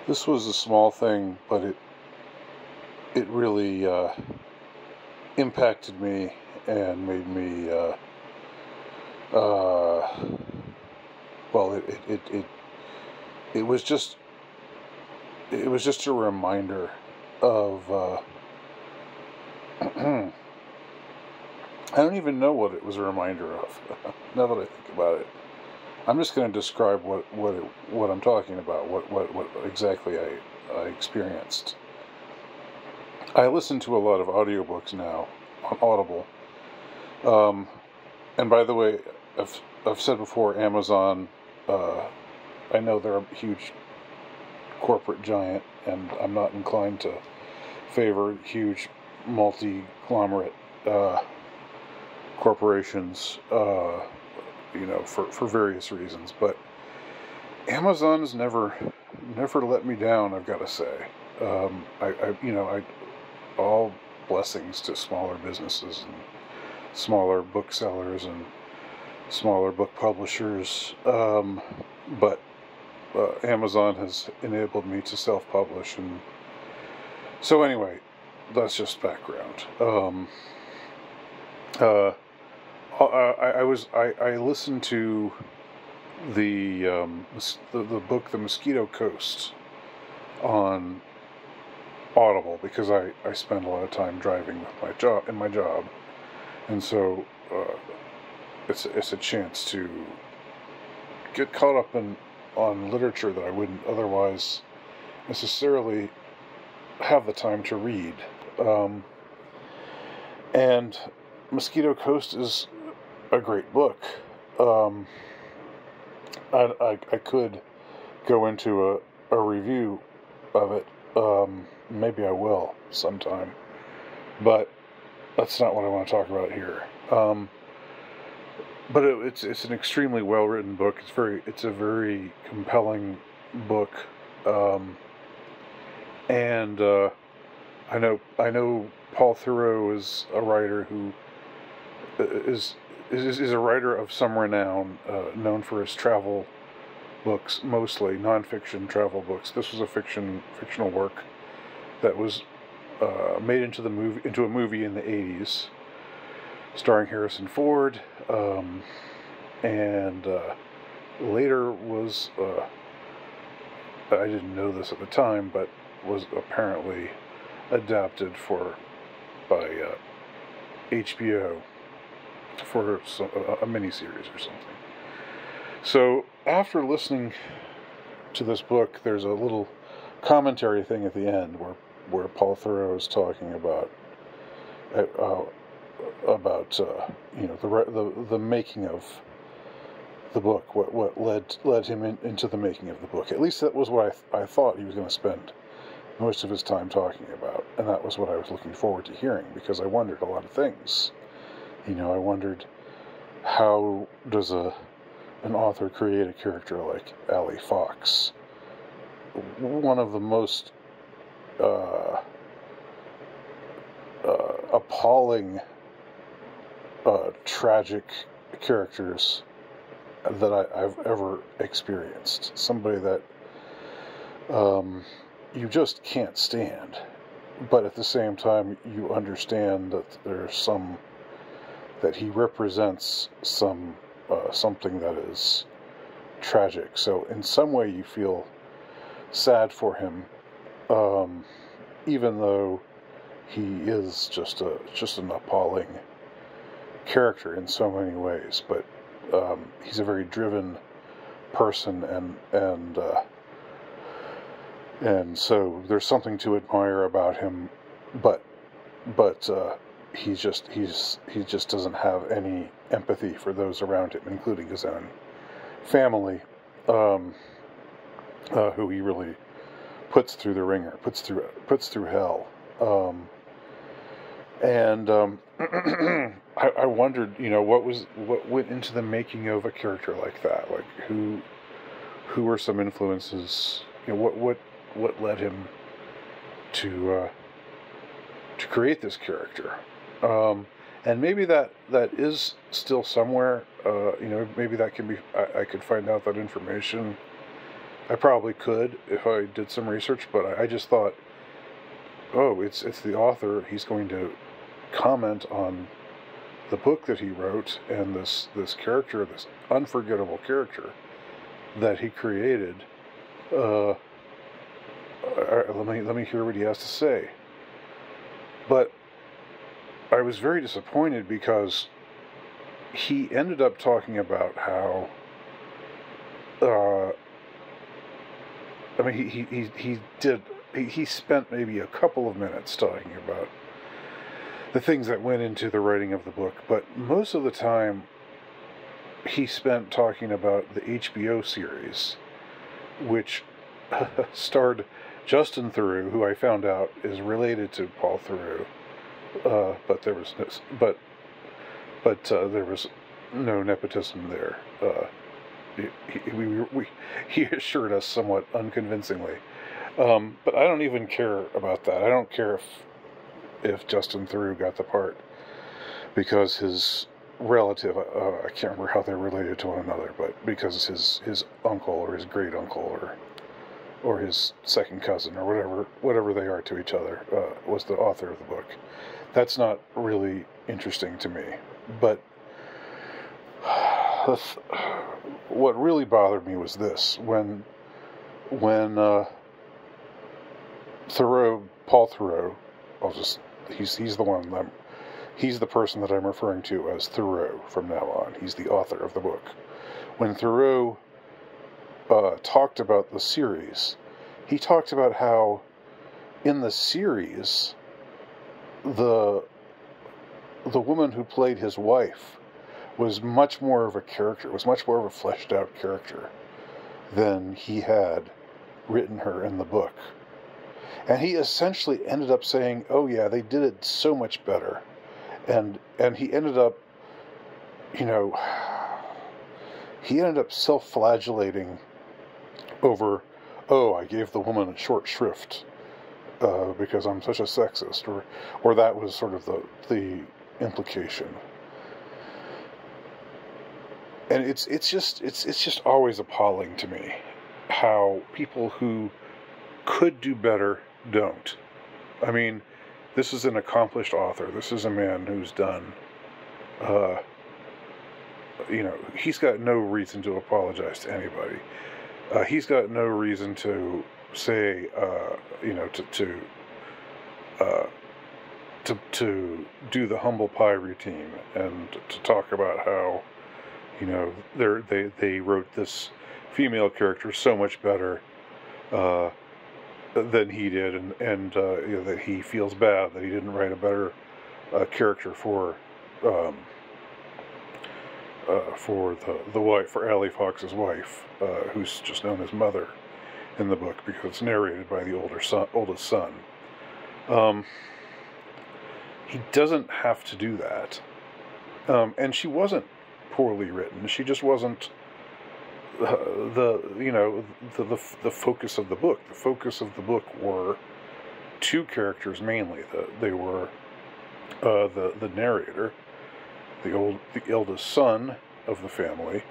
This was a small thing, but it really impacted me and made me well it was just a reminder of I don't even know what it was a reminder of. Now that I think about it, I'm just going to describe what I'm talking about. What exactly I experienced. I listen to a lot of audiobooks now on Audible. And by the way, I've said before, Amazon. I know they're a huge corporate giant, and I'm not inclined to favor huge multi-conglomerate corporations, for various reasons. But Amazon has never let me down, I've got to say. All blessings to smaller businesses and smaller booksellers and smaller book publishers. But Amazon has enabled me to self-publish, and so anyway, that's just background. I listened to the book The Mosquito Coast on Audible because I spend a lot of time driving with my job, and so it's a chance to get caught up on literature that I wouldn't otherwise necessarily have the time to read. And Mosquito Coast is a great book. I could go into a review of it. Maybe I will sometime, but that's not what I want to talk about here. But it's an extremely well written book. It's a very compelling book, and I know Paul Theroux is a writer who is a writer of some renown, known for his travel books, mostly nonfiction travel books. This was a fictional work that was made into a movie in the 80s, starring Harrison Ford, and later was I didn't know this at the time, but was apparently adapted by HBO for a miniseries or something. So after listening to this book, there's a little commentary thing at the end where Paul Theroux is talking about the making of the book, what led him into the making of the book. At least that was what I thought he was going to spend most of his time talking about, and that was what I was looking forward to hearing, because I wondered a lot of things. I wondered, how does an author create a character like Allie Fox, one of the most appalling, tragic characters that I've ever experienced. Somebody that you just can't stand, but at the same time you understand that there's that he represents something that is tragic. So in some way you feel sad for him, even though he is just an appalling character in so many ways. But he's a very driven person, and so there's something to admire about him. But he just doesn't have any empathy for those around him, including his own family, who he really puts through the ringer, puts through hell. I wondered, what went into the making of a character like that? Like, who were some influences? What led him to create this character? And maybe that is still somewhere. Maybe that can be. I could find out that information I probably could if I did some research, but I just thought, oh, it's the author. He's going to comment on the book that he wrote and this character, this unforgettable character that he created. Let me hear what he has to say. But I was very disappointed because he ended up talking about how. I mean, he spent maybe a couple of minutes talking about the things that went into the writing of the book, but most of the time he spent talking about the HBO series, which starred Justin Theroux, who I found out is related to Paul Theroux, but there was no nepotism there. He assured us somewhat unconvincingly. But I don't even care about that. I don't care if Justin Theroux got the part, because his relative, I can't remember how they're related to one another, but because his uncle or his great uncle or his second cousin or whatever they are to each other was the author of the book. That's not really interesting to me. But what really bothered me was this: when Paul Theroux, he's the one he's the person that I'm referring to as Theroux from now on. He's the author of the book. When Theroux talked about the series, he talked about how in the series the woman who played his wife was much more of a character, was much more of a fleshed out character than he had written her in the book. And he essentially ended up saying, oh yeah, they did it so much better. And he ended up, he ended up self-flagellating over, oh, I gave the woman a short shrift because I'm such a sexist, or that was sort of the implication. And it's just always appalling to me how people who could do better don't. I mean, this is an accomplished author. This is a man who's done, he's got no reason to apologize to anybody. He's got no reason to say, to do the humble pie routine and to talk about how, they wrote this female character so much better than he did, and that he feels bad that he didn't write a better character for the wife, for Allie Fox's wife, who's just known as Mother in the book because it's narrated by the oldest son. He doesn't have to do that, and she wasn't poorly written. She just wasn't the focus of the book. The focus of the book were two characters mainly. They were the narrator, the eldest son of the family,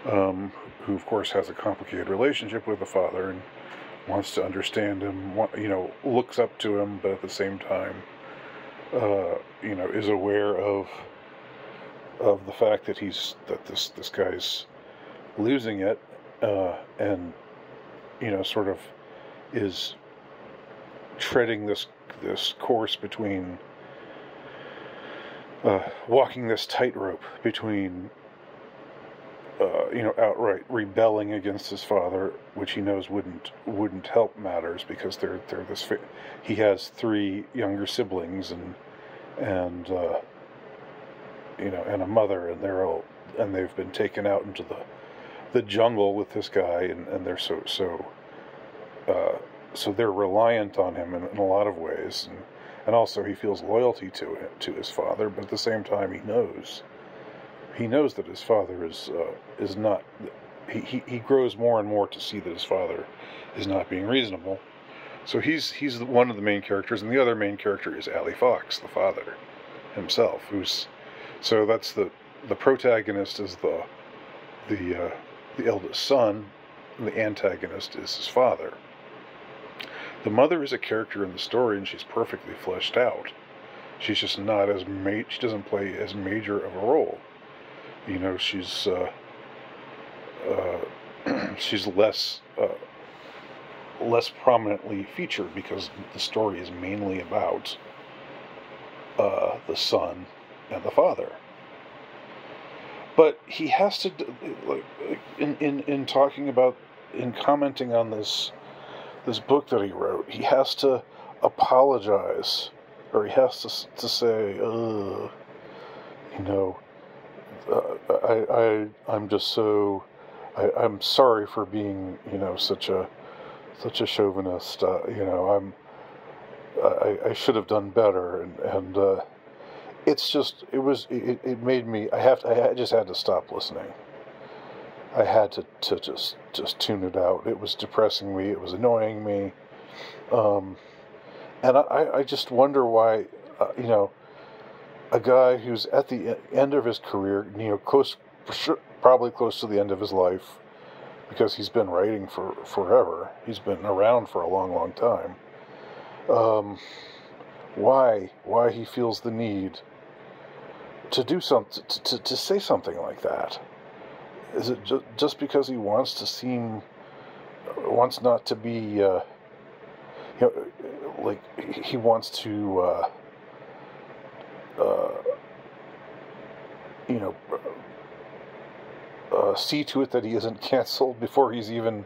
who of course has a complicated relationship with the father and wants to understand him. Looks up to him, but at the same time, is aware of the fact that this guy's losing it, and sort of is treading this course between walking this tightrope between outright rebelling against his father, which he knows wouldn't help matters because they're he has 3 younger siblings and a mother, and they've been taken out into the jungle with this guy, and they're so they're reliant on him in a lot of ways, and also he feels loyalty to his father, but at the same time he knows that his father is not. He grows more and more to see that his father is not being reasonable. So he's one of the main characters, and the other main character is Allie Fox, the father himself. So that's the protagonist is the eldest son, the antagonist is his father. The mother is a character in the story, and she's perfectly fleshed out. She's just not as she doesn't play as major of a role. You know, she's she's less prominently featured because the story is mainly about the son and the father. But he has to, like, in talking about, in commenting on this book that he wrote, he has to apologize, or he has to say, you know, I'm just so, I'm sorry for being, you know, such a chauvinist. You know, I should have done better, and it's just, it made me, I just had to stop listening. I had to just tune it out. It was depressing me. It was annoying me. And I just wonder why, you know, a guy who's at the end of his career, you know, probably close to the end of his life, because he's been writing for forever. He's been around for a long, long time. Why he feels the need to do something, to say something like that? Is it just because he wants not to be, you know, like, he wants to, you know, see to it that he isn't canceled before he even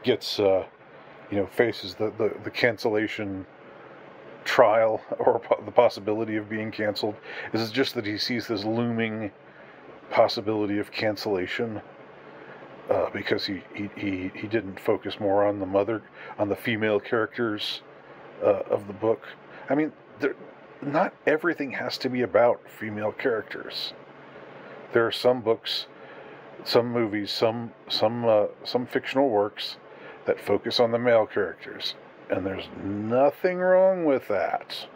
gets, you know, faces the cancellation trial, or the possibility of being canceled? Is it just that he sees this looming possibility of cancellation because he didn't focus more on the female characters of the book? I mean, not everything has to be about female characters. There are some books, some movies, some fictional works that focus on the male characters, and there's nothing wrong with that.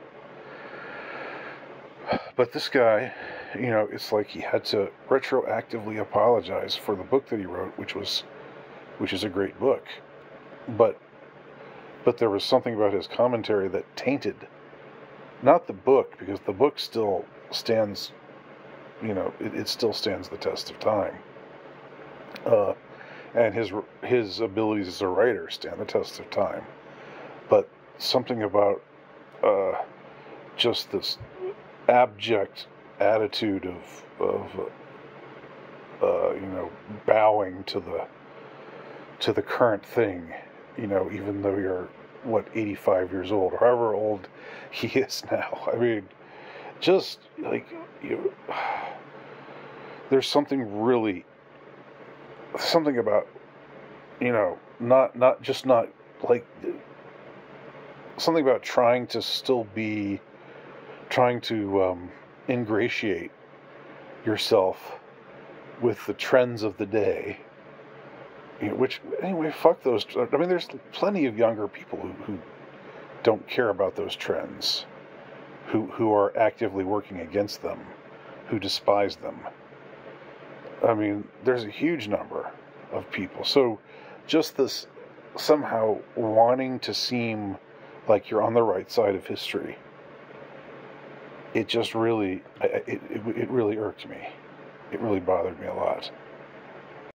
But this guy, you know, it's like he had to retroactively apologize for the book that he wrote, which is a great book. But there was something about his commentary that tainted, not the book, because the book still stands, you know, it still stands the test of time. And his abilities as a writer stand the test of time. But something about just this abject attitude of you know, bowing to the current thing, you know, even though you're 85 years old, or however old he is now. I mean, just like, you know, there's something about, you know, not like, something about trying to ingratiate yourself with the trends of the day, you know, which, anyway, fuck those. I mean, there's plenty of younger people who don't care about those trends, who are actively working against them, who despise them. I mean, there's a huge number of people. So just this somehow wanting to seem like you're on the right side of history, it just really, it really irked me. It really bothered me a lot.